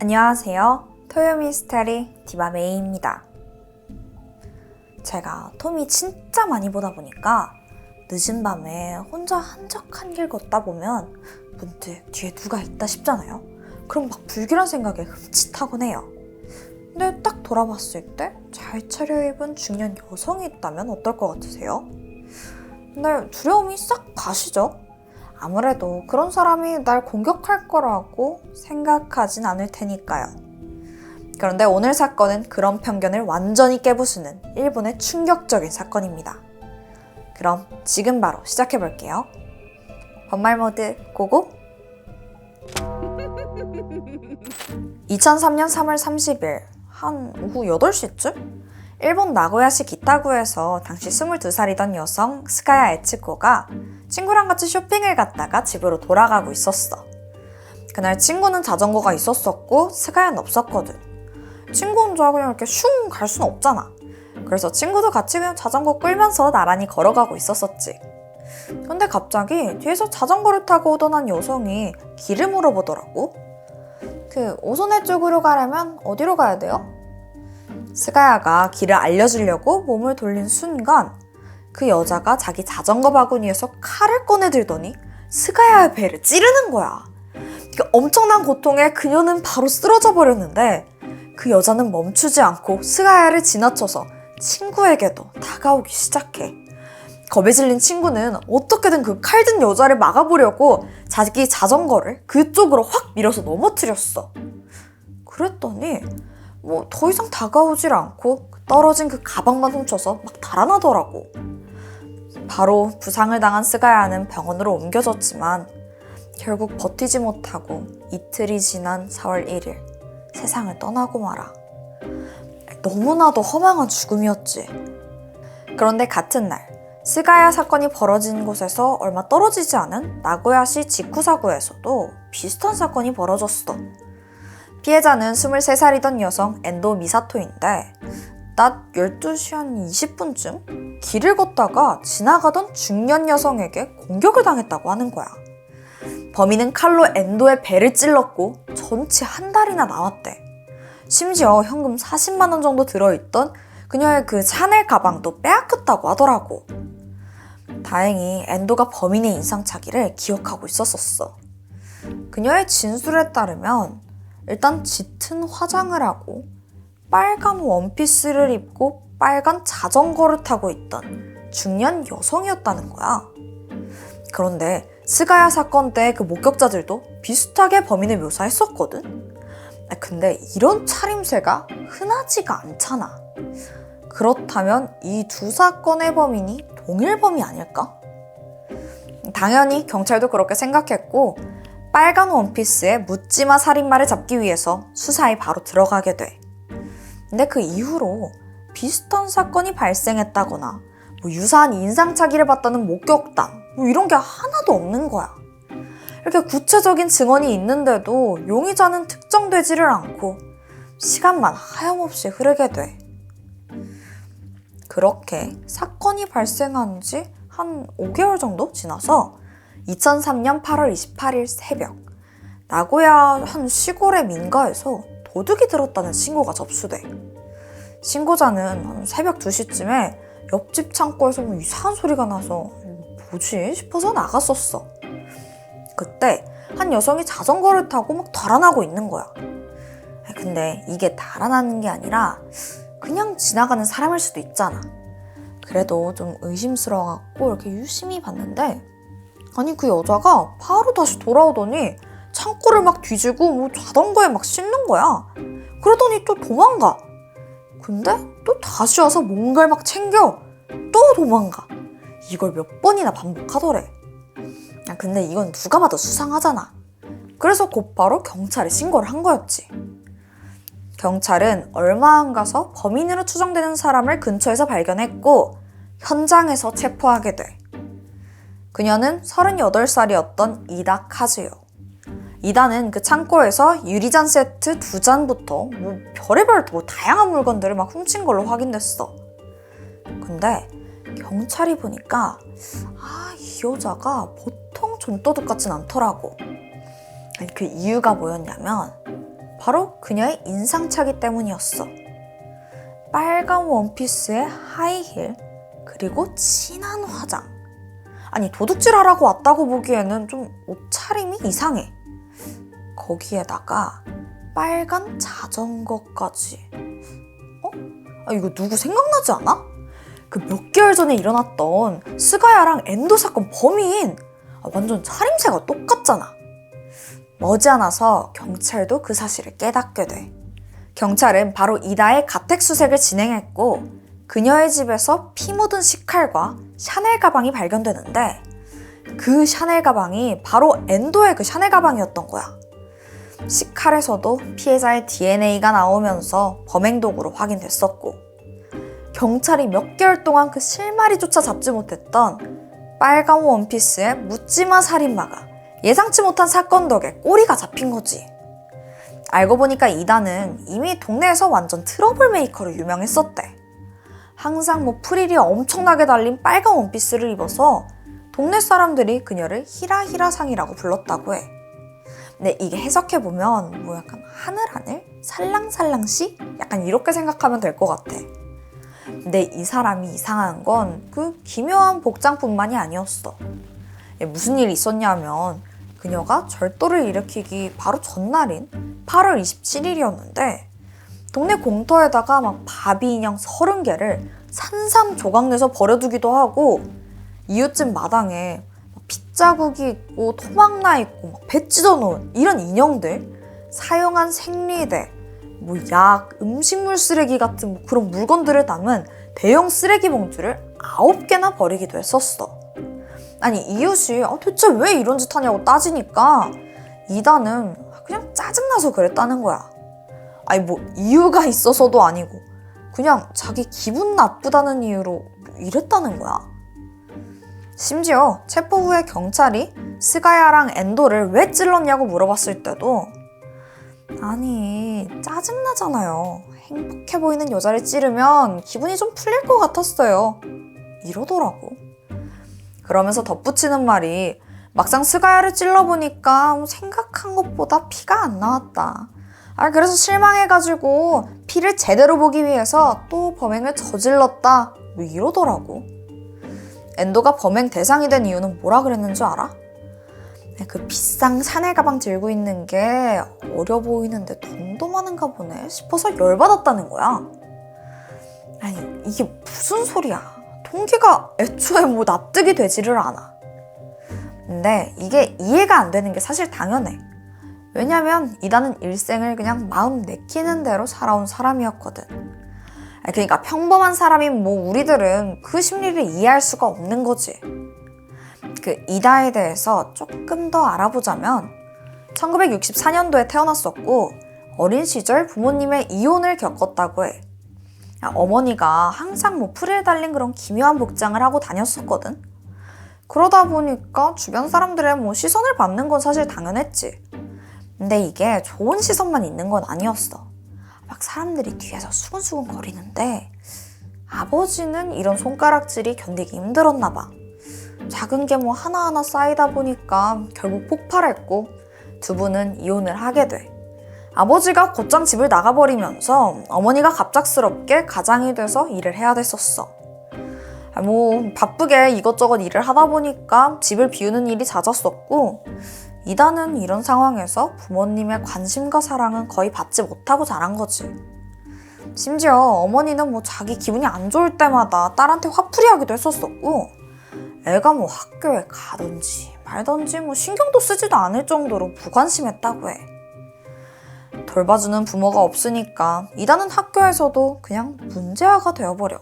안녕하세요. 토요미스테리 디바메이입니다. 제가 톰이 진짜 많이 보다 보니까 늦은 밤에 혼자 한적한 길 걷다 보면 문득 뒤에 누가 있다 싶잖아요. 그럼 막 불길한 생각에 흠칫하곤 해요. 근데 딱 돌아봤을 때 잘 차려입은 중년 여성이 있다면 어떨 것 같으세요? 근데 두려움이 싹 가시죠? 아무래도 그런 사람이 날 공격할 거라고 생각하진 않을 테니까요. 그런데 오늘 사건은 그런 편견을 완전히 깨부수는 일본의 충격적인 사건입니다. 그럼 지금 바로 시작해볼게요. 번말 모드 고고! 2003년 3월 30일 한 오후 8시쯤? 일본 나고야시 기타구에서 당시 22살이던 여성 스가야 에츠코가 친구랑 같이 쇼핑을 갔다가 집으로 돌아가고 있었어. 그날 친구는 자전거가 있었었고 스가야는 없었거든. 친구 혼자 그냥 이렇게 슝 갈 순 없잖아. 그래서 친구도 같이 그냥 자전거 끌면서 나란히 걸어가고 있었었지. 근데 갑자기 뒤에서 자전거를 타고 오던 한 여성이 길을 물어보더라고. 그 오소네 쪽으로 가려면 어디로 가야 돼요? 스가야가 길을 알려주려고 몸을 돌린 순간 그 여자가 자기 자전거 바구니에서 칼을 꺼내들더니 스가야의 배를 찌르는 거야. 엄청난 고통에 그녀는 바로 쓰러져 버렸는데 그 여자는 멈추지 않고 스가야를 지나쳐서 친구에게도 다가오기 시작해. 겁에 질린 친구는 어떻게든 그 칼든 여자를 막아보려고 자기 자전거를 그쪽으로 확 밀어서 넘어뜨렸어. 그랬더니 더 이상 다가오질 않고 떨어진 그 가방만 훔쳐서 막 달아나더라고. 바로 부상을 당한 스가야는 병원으로 옮겨졌지만 결국 버티지 못하고 이틀이 지난 4월 1일 세상을 떠나고 말아. 너무나도 허망한 죽음이었지. 그런데 같은 날 스가야 사건이 벌어진 곳에서 얼마 떨어지지 않은 나고야시 지쿠사구에서도 비슷한 사건이 벌어졌어. 피해자는 23살이던 여성 엔도 미사토인데 낮 12시 한 20분쯤 길을 걷다가 지나가던 중년 여성에게 공격을 당했다고 하는 거야. 범인은 칼로 엔도의 배를 찔렀고 전치 한 달이나 나왔대. 심지어 현금 40만 원 정도 들어있던 그녀의 그 샤넬 가방도 빼앗겼다고 하더라고. 다행히 엔도가 범인의 인상착의를 기억하고 있었었어. 그녀의 진술에 따르면 일단 짙은 화장을 하고 빨간 원피스를 입고 빨간 자전거를 타고 있던 중년 여성이었다는 거야. 그런데 스가야 사건 때 그 목격자들도 비슷하게 범인을 묘사했었거든. 근데 이런 차림새가 흔하지가 않잖아. 그렇다면 이 두 사건의 범인이 동일범이 아닐까? 당연히 경찰도 그렇게 생각했고 빨간 원피스에 묻지마 살인마를 잡기 위해서 수사에 바로 들어가게 돼. 근데 그 이후로 비슷한 사건이 발생했다거나 유사한 인상착의를 봤다는 목격담 이런 게 하나도 없는 거야. 이렇게 구체적인 증언이 있는데도 용의자는 특정되지를 않고 시간만 하염없이 흐르게 돼. 그렇게 사건이 발생한 지 한 5개월 정도 지나서 2003년 8월 28일 새벽 나고야 한 시골의 민가에서 도둑이 들었다는 신고가 접수돼. 신고자는 한 새벽 2시쯤에 옆집 창고에서 이상한 소리가 나서 뭐지 싶어서 나갔었어. 그때 한 여성이 자전거를 타고 막 달아나고 있는 거야. 근데 이게 달아나는 게 아니라 그냥 지나가는 사람일 수도 있잖아. 그래도 좀 의심스러워갖고 이렇게 유심히 봤는데 아니 그 여자가 바로 다시 돌아오더니 창고를 막 뒤지고 자전거에 막 싣는 거야. 그러더니 또 도망가. 근데 또 다시 와서 뭔가를 막 챙겨. 또 도망가. 이걸 몇 번이나 반복하더래. 근데 이건 누가 봐도 수상하잖아. 그래서 곧바로 경찰에 신고를 한 거였지. 경찰은 얼마 안 가서 범인으로 추정되는 사람을 근처에서 발견했고 현장에서 체포하게 돼. 그녀는 38살이었던 이다 카즈요. 이다는 그 창고에서 유리잔 세트 2잔부터 별의별 다양한 물건들을 막 훔친 걸로 확인됐어. 근데 경찰이 보니까 이 여자가 보통 돈도둑 같진 않더라고. 그 이유가 뭐였냐면 바로 그녀의 인상차기 때문이었어. 빨간 원피스에 하이힐, 그리고 진한 화장. 아니, 도둑질하라고 왔다고 보기에는 좀 옷차림이 이상해. 거기에다가 빨간 자전거까지. 이거 누구 생각나지 않아? 그 몇 개월 전에 일어났던 스가야랑 엔도 사건 범인. 완전 차림새가 똑같잖아. 머지않아서 경찰도 그 사실을 깨닫게 돼. 경찰은 바로 이다의 가택수색을 진행했고 그녀의 집에서 피 묻은 식칼과 샤넬 가방이 발견되는데 그 샤넬 가방이 바로 엔도의 그 샤넬 가방이었던 거야. 식칼에서도 피해자의 DNA가 나오면서 범행 도구로 확인됐었고 경찰이 몇 개월 동안 그 실마리조차 잡지 못했던 빨간 원피스의 묻지마 살인마가 예상치 못한 사건 덕에 꼬리가 잡힌 거지. 알고 보니까 이다는 이미 동네에서 완전 트러블 메이커로 유명했었대. 항상 프릴이 엄청나게 달린 빨간 원피스를 입어서 동네 사람들이 그녀를 히라히라상이라고 불렀다고 해. 근데 이게 해석해보면 약간 하늘하늘? 살랑살랑시? 약간 이렇게 생각하면 될 것 같아. 근데 이 사람이 이상한 건 그 기묘한 복장뿐만이 아니었어. 무슨 일이 있었냐면 그녀가 절도를 일으키기 바로 전날인 8월 27일이었는데 동네 공터에다가 바비 인형 30개를 산산조각내서 버려두기도 하고 이웃집 마당에 빗자국이 있고 토막나 있고 배 찢어놓은 이런 인형들, 사용한 생리대, 약, 음식물 쓰레기 같은 그런 물건들을 담은 대형 쓰레기 봉투를 9개나 버리기도 했었어. 아니 이웃이 대체 왜 이런 짓 하냐고 따지니까 이다는 그냥 짜증나서 그랬다는 거야. 아니 이유가 있어서도 아니고 그냥 자기 기분 나쁘다는 이유로 이랬다는 거야. 심지어 체포 후에 경찰이 스가야랑 엔도를 왜 찔렀냐고 물어봤을 때도 아니 짜증나잖아요. 행복해 보이는 여자를 찌르면 기분이 좀 풀릴 것 같았어요. 이러더라고. 그러면서 덧붙이는 말이 막상 스가야를 찔러보니까 생각한 것보다 피가 안 나왔다. 그래서 실망해가지고 피를 제대로 보기 위해서 또 범행을 저질렀다. 이러더라고. 엔도가 범행 대상이 된 이유는 뭐라 그랬는 줄 알아? 그 비싼 샤넬 가방 들고 있는 게 어려 보이는데 돈도 많은가 보네 싶어서 열받았다는 거야. 아니 이게 무슨 소리야. 동기가 애초에 납득이 되지를 않아. 근데 이게 이해가 안 되는 게 사실 당연해. 왜냐면 이다는 일생을 그냥 마음 내키는 대로 살아온 사람이었거든. 그러니까 평범한 사람인 우리들은 그 심리를 이해할 수가 없는 거지. 그 이다에 대해서 조금 더 알아보자면 1964년도에 태어났었고 어린 시절 부모님의 이혼을 겪었다고 해. 어머니가 항상 프릴 달린 그런 기묘한 복장을 하고 다녔었거든. 그러다 보니까 주변 사람들의 시선을 받는 건 사실 당연했지. 근데 이게 좋은 시선만 있는 건 아니었어. 막 사람들이 뒤에서 수근수근 거리는데 아버지는 이런 손가락질이 견디기 힘들었나 봐. 작은 게 하나하나 쌓이다 보니까 결국 폭발했고 두 분은 이혼을 하게 돼. 아버지가 곧장 집을 나가버리면서 어머니가 갑작스럽게 가장이 돼서 일을 해야 됐었어. 바쁘게 이것저것 일을 하다 보니까 집을 비우는 일이 잦았었고 이다는 이런 상황에서 부모님의 관심과 사랑은 거의 받지 못하고 자란 거지. 심지어 어머니는 자기 기분이 안 좋을 때마다 딸한테 화풀이하기도 했었었고 애가 학교에 가든지 말든지 신경도 쓰지도 않을 정도로 무관심했다고 해. 돌봐주는 부모가 없으니까 이다는 학교에서도 그냥 문제아가 되어버려.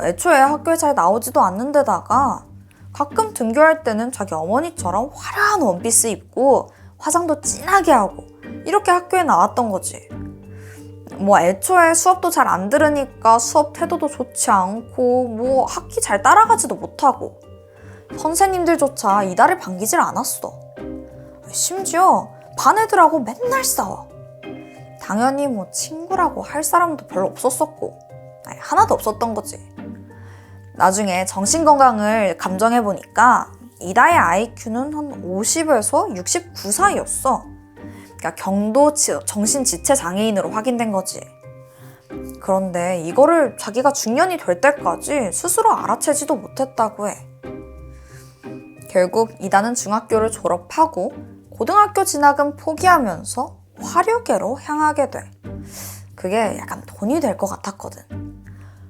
애초에 학교에 잘 나오지도 않는 데다가 가끔 등교할 때는 자기 어머니처럼 화려한 원피스 입고 화장도 진하게 하고 이렇게 학교에 나왔던 거지. 애초에 수업도 잘 안 들으니까 수업 태도도 좋지 않고 학기 잘 따라가지도 못하고 선생님들조차 이다를 반기질 않았어. 심지어 반 애들하고 맨날 싸워. 당연히 친구라고 할 사람도 별로 없었었고 하나도 없었던 거지. 나중에 정신건강을 감정해보니까 이다의 IQ는 한 50에서 69 사이였어. 그러니까 경도 정신지체 장애인으로 확인된 거지. 그런데 이거를 자기가 중년이 될 때까지 스스로 알아채지도 못했다고 해. 결국 이단은 중학교를 졸업하고 고등학교 진학은 포기하면서 화류계로 향하게 돼. 그게 약간 돈이 될 것 같았거든.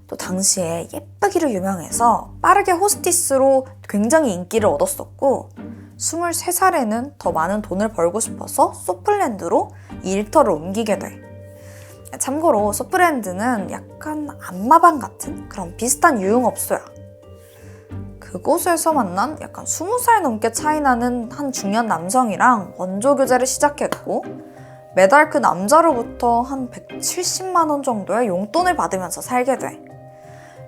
또 당시에 예쁘기로 유명해서 빠르게 호스티스로 굉장히 인기를 얻었었고 23살에는 더 많은 돈을 벌고 싶어서 소플랜드로 일터를 옮기게 돼. 참고로 소플랜드는 약간 안마방 같은 그런 비슷한 유흥업소야. 그곳에서 만난 약간 20살 넘게 차이나는 한 중년 남성이랑 원조교제를 시작했고 매달 그 남자로부터 한 170만 원 정도의 용돈을 받으면서 살게 돼.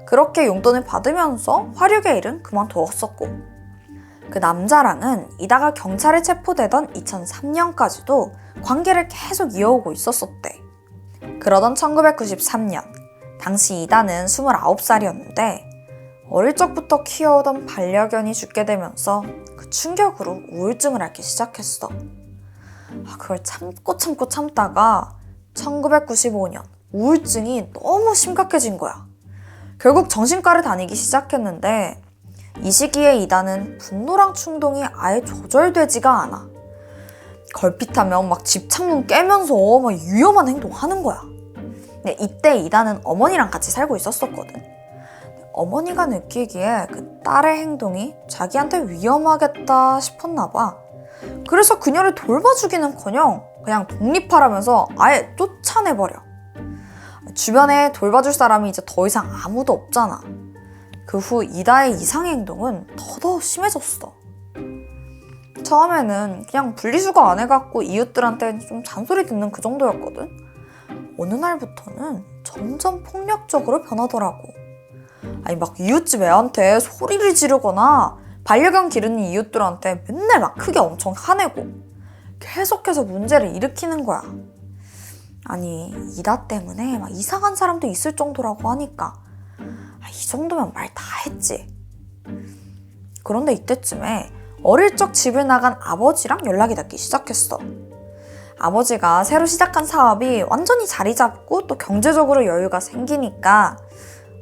그렇게 용돈을 받으면서 화류계 일은 그만두었었고 그 남자랑은 이다가 경찰에 체포되던 2003년까지도 관계를 계속 이어오고 있었었대. 그러던 1993년 당시 이다는 29살이었는데 어릴 적부터 키워오던 반려견이 죽게 되면서 그 충격으로 우울증을 앓기 시작했어. 그걸 참고 참다가 1995년 우울증이 너무 심각해진 거야. 결국 정신과를 다니기 시작했는데 이 시기에 이다는 분노랑 충동이 아예 조절되지가 않아. 걸핏하면 막 집 창문 깨면서 막 위험한 행동하는 거야. 근데 이때 이다는 어머니랑 같이 살고 있었거든. 어머니가 느끼기에 그 딸의 행동이 자기한테 위험하겠다 싶었나 봐. 그래서 그녀를 돌봐주기는커녕 그냥 독립하라면서 아예 쫓아내버려. 주변에 돌봐줄 사람이 이제 더 이상 아무도 없잖아. 그 후 이다의 이상의 행동은 더더욱 심해졌어. 처음에는 그냥 분리수거 안 해갖고 이웃들한테 좀 잔소리 듣는 그 정도였거든. 어느 날부터는 점점 폭력적으로 변하더라고. 아니 막 이웃집 애한테 소리를 지르거나 반려견 기르는 이웃들한테 맨날 막 크게 엄청 화내고 계속해서 문제를 일으키는 거야. 아니 이다 때문에 막 이상한 사람도 있을 정도라고 하니까 이 정도면 말 다 했지. 그런데 이때쯤에 어릴 적 집을 나간 아버지랑 연락이 닿기 시작했어. 아버지가 새로 시작한 사업이 완전히 자리 잡고 또 경제적으로 여유가 생기니까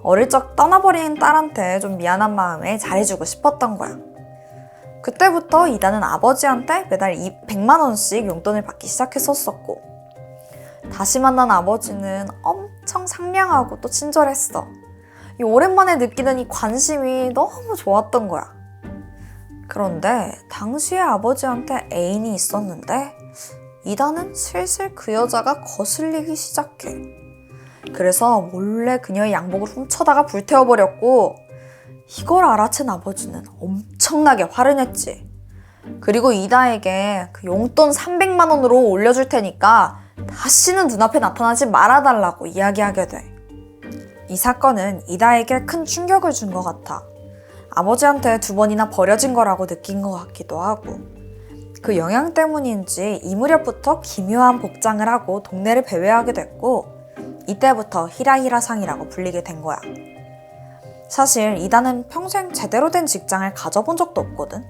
어릴 적 떠나버린 딸한테 좀 미안한 마음에 잘해주고 싶었던 거야. 그때부터 이다는 아버지한테 매달 100만 원씩 용돈을 받기 시작했었고 다시 만난 아버지는 엄청 상냥하고 또 친절했어. 이 오랜만에 느끼는 이 관심이 너무 좋았던 거야. 그런데 당시에 아버지한테 애인이 있었는데 이다는 슬슬 그 여자가 거슬리기 시작해. 그래서 몰래 그녀의 양복을 훔쳐다가 불태워버렸고 이걸 알아챈 아버지는 엄청나게 화를 냈지. 그리고 이다에게 그 용돈 300만 원으로 올려줄 테니까 다시는 눈앞에 나타나지 말아달라고 이야기하게 돼. 이 사건은 이다에게 큰 충격을 준 것 같아. 아버지한테 2번이나 버려진 거라고 느낀 것 같기도 하고 그 영향 때문인지 이 무렵부터 기묘한 복장을 하고 동네를 배회하게 됐고 이때부터 히라히라상이라고 불리게 된 거야. 사실 이다는 평생 제대로 된 직장을 가져본 적도 없거든.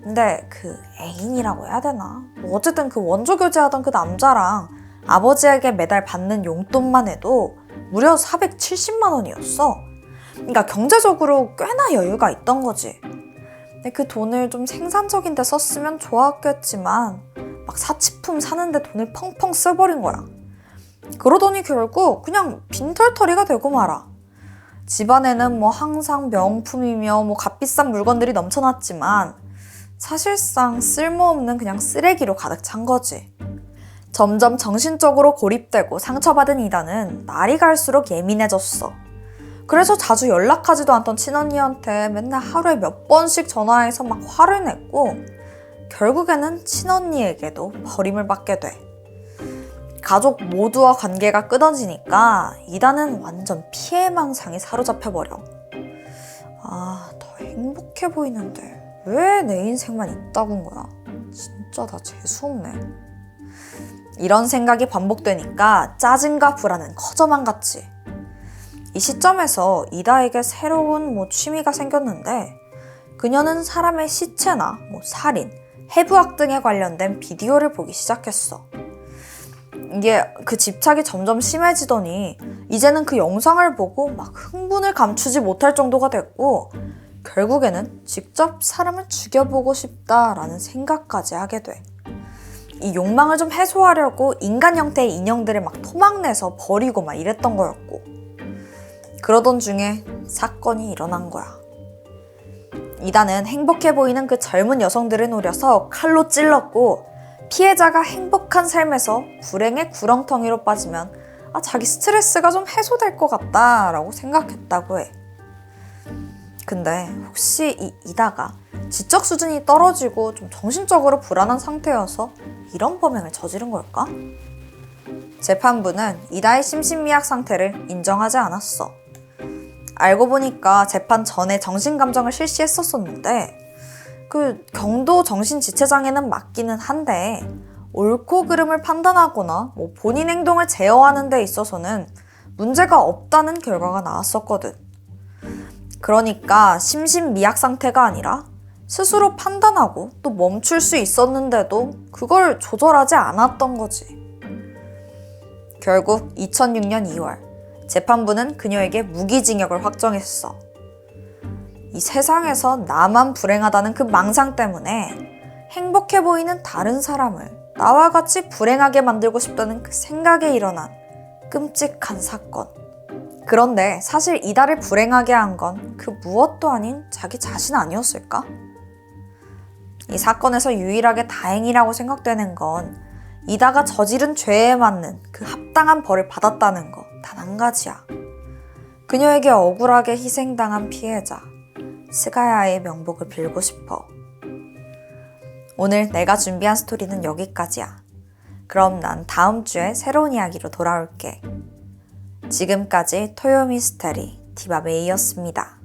근데 그 애인이라고 해야 되나? 어쨌든 그 원조 교제하던 그 남자랑 아버지에게 매달 받는 용돈만 해도 무려 470만 원이었어. 그러니까 경제적으로 꽤나 여유가 있던 거지. 근데 그 돈을 좀 생산적인 데 썼으면 좋았겠지만 막 사치품 사는데 돈을 펑펑 써버린 거야. 그러더니 결국 그냥 빈털터리가 되고 말아. 집안에는 뭐 항상 명품이며 뭐 값비싼 물건들이 넘쳐났지만 사실상 쓸모없는 그냥 쓰레기로 가득 찬 거지. 점점 정신적으로 고립되고 상처받은 이다는 날이 갈수록 예민해졌어. 그래서 자주 연락하지도 않던 친언니한테 맨날 하루에 몇 번씩 전화해서 막 화를 냈고 결국에는 친언니에게도 버림을 받게 돼. 가족 모두와 관계가 끊어지니까 이다는 완전 피해망상에 사로잡혀버려. 더 행복해 보이는데 왜 내 인생만 이따군 거야? 진짜 다 재수없네. 이런 생각이 반복되니까 짜증과 불안은 커져만 갔지. 이 시점에서 이다에게 새로운 취미가 생겼는데 그녀는 사람의 시체나 살인, 해부학 등에 관련된 비디오를 보기 시작했어. 이게 그 집착이 점점 심해지더니 이제는 그 영상을 보고 막 흥분을 감추지 못할 정도가 됐고, 결국에는 직접 사람을 죽여보고 싶다라는 생각까지 하게 돼. 이 욕망을 좀 해소하려고 인간 형태의 인형들을 막 토막내서 버리고 막 이랬던 거였고, 그러던 중에 사건이 일어난 거야. 이다는 행복해 보이는 그 젊은 여성들을 노려서 칼로 찔렀고, 피해자가 행복한 삶에서 불행의 구렁텅이로 빠지면 자기 스트레스가 좀 해소될 것 같다라고 생각했다고 해. 근데 혹시 이다가 지적 수준이 떨어지고 좀 정신적으로 불안한 상태여서 이런 범행을 저지른 걸까? 재판부는 이다의 심신미약 상태를 인정하지 않았어. 알고 보니까 재판 전에 정신감정을 실시했었는데 그 경도 정신지체장애는 맞기는 한데 옳고 그름을 판단하거나 본인 행동을 제어하는 데 있어서는 문제가 없다는 결과가 나왔었거든. 그러니까 심신미약 상태가 아니라 스스로 판단하고 또 멈출 수 있었는데도 그걸 조절하지 않았던 거지. 결국 2006년 2월 재판부는 그녀에게 무기징역을 확정했어. 이 세상에서 나만 불행하다는 그 망상 때문에 행복해 보이는 다른 사람을 나와 같이 불행하게 만들고 싶다는 그 생각에 일어난 끔찍한 사건. 그런데 사실 이다를 불행하게 한 건 그 무엇도 아닌 자기 자신 아니었을까? 이 사건에서 유일하게 다행이라고 생각되는 건 이다가 저지른 죄에 맞는 그 합당한 벌을 받았다는 거 단 한 가지야. 그녀에게 억울하게 희생당한 피해자 스가야의 명복을 빌고 싶어. 오늘 내가 준비한 스토리는 여기까지야. 그럼 난 다음 주에 새로운 이야기로 돌아올게. 지금까지 토요 미스테리 디바메이였습니다.